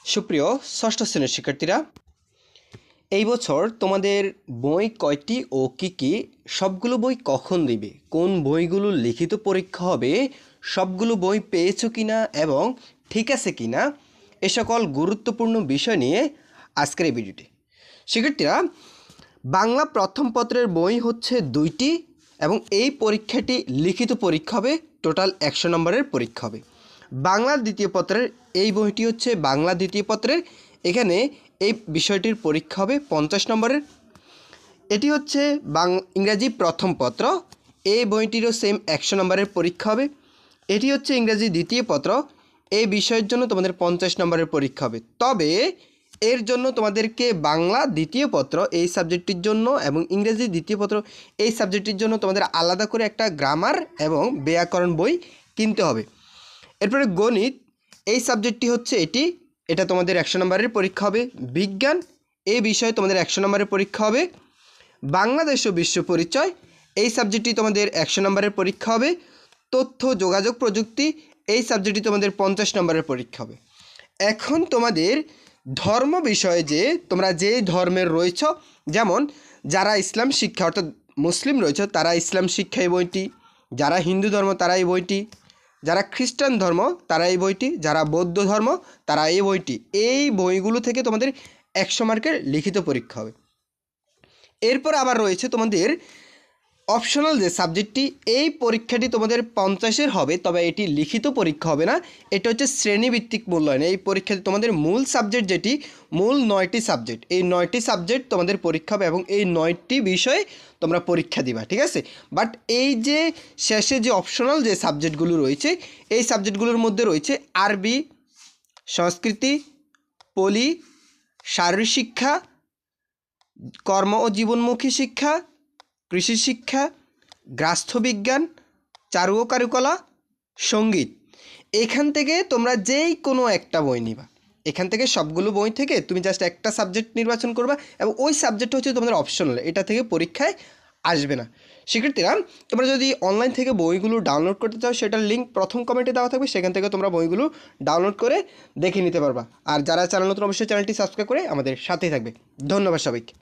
সুপ্রিয় ষষ্ঠ শ্রেণীর শিক্ষার্থীরা, এই বছর তোমাদের বই কয়টি ও কী সবগুলো বই কখন দিবে, কোন বইগুলো লিখিত পরীক্ষা হবে, সবগুলো বই পেয়েছো কিনা এবং ঠিক আছে কিনা, এ সকল গুরুত্বপূর্ণ বিষয় নিয়ে আজকের এই ভিডিওটি। শিক্ষার্থীরা, বাংলা প্রথম পত্রের বই হচ্ছে 2টি এবং এই পরীক্ষাটি লিখিত পরীক্ষা হবে। টোটাল 100 নম্বরের পরীক্ষা হবে। বাংলা দ্বিতীয় পত্রের এই বইটি হচ্ছে বাংলা দ্বিতীয় পত্রের, এখানে এই বিষয়টির পরীক্ষা হবে 50 নম্বরের। এটি হচ্ছে ইংরাজি প্রথম পত্র, এই বইটিরও সেম 100 নম্বরের পরীক্ষা হবে। এটি হচ্ছে ইংরাজি দ্বিতীয় পত্র, এই বিষয়ের জন্য তোমাদের 50 নম্বরের পরীক্ষা হবে। তবে এর জন্য তোমাদেরকে বাংলা দ্বিতীয় পত্র এই সাবজেক্টটির জন্য এবং ইংরেজি দ্বিতীয় পত্র এই সাবজেক্টটির জন্য তোমাদের আলাদা করে একটা গ্রামার এবং ব্যাকরণ বই কিনতে হবে। এরপরে গণিত এই সাবজেক্টটি হচ্ছে এটা তোমাদের 100 নম্বরের পরীক্ষা হবে। বিজ্ঞান এই বিষয়ে তোমাদের 100 নম্বরের পরীক্ষা হবে। বাংলাদেশ ও বিশ্ব পরিচয় এই সাবজেক্টটি তোমাদের 100 নম্বরের পরীক্ষা হবে। তথ্য যোগাযোগ প্রযুক্তি এই সাবজেক্টটি তোমাদের 50 নম্বরের পরীক্ষা হবে। এখন তোমাদের ধর্ম বিষয়ে যে তোমরা যে ধর্মের রয়েছ, যেমন যারা ইসলাম শিক্ষা অর্থাৎ মুসলিম রয়েছ তারা ইসলাম শিক্ষা এই বইটি, যারা হিন্দু ধর্ম তারা এই বইটি, যারা খ্রিস্টান ধর্ম তারা এই বইটি, যারা বৌদ্ধ ধর্ম তারা এই বইটি, এই বইগুলো থেকে তোমাদের 100 মার্কের লিখিত পরীক্ষা হবে। এরপর আবার রয়েছে তোমাদের অপশনাল যে সাবজেক্টটি, এই পরীক্ষাটি তোমাদের 50-এর হবে, তবে এটি লিখিত পরীক্ষা হবে না, এটা হচ্ছে শ্রেণীভিত্তিক মূল্যায়ন। এই পরীক্ষাতে তোমাদের মূল সাবজেক্ট যেটি, মূল 9টি সাবজেক্ট, এই 9টি সাবজেক্ট তোমাদের পরীক্ষা হবে এবং এই 9টি বিষয়ে তোমরা পরীক্ষা দিবা, ঠিক আছে। বাট এই যে শেষে যে অপশনাল যে সাবজেক্টগুলো রয়েছে, এই সাবজেক্টগুলোর মধ্যে রয়েছে আরবি, সংস্কৃতি, পলি, শারীরিক শিক্ষা, কর্ম ও জীবনমুখী শিক্ষা, কৃষি শিক্ষা, গার্হস্থ্যবিজ্ঞান, চারু ও কারুকলা, সঙ্গীত। এখান থেকে তোমরা যেই কোনো একটা বই নিবা, এখান থেকে সবগুলো বই থেকে তুমি জাস্ট একটা সাবজেক্ট নির্বাচন করবা এবং ওই সাবজেক্ট হচ্ছে তোমাদের অপশনাল, এটা থেকে পরীক্ষায় আসবে না। শিক্ষার্থীরা, তোমরা যদি অনলাইন থেকে বইগুলো ডাউনলোড করতে চাও, সেটার লিঙ্ক প্রথম কমেন্টে দেওয়া থাকবে, সেখান থেকে তোমরা বইগুলো ডাউনলোড করে দেখে নিতে পারবা। আর যারা চ্যানেল নতুন, অবশ্যই চ্যানেলটি সাবস্ক্রাইব করে আমাদের সাথেই থাকবে। ধন্যবাদ সবাইকে।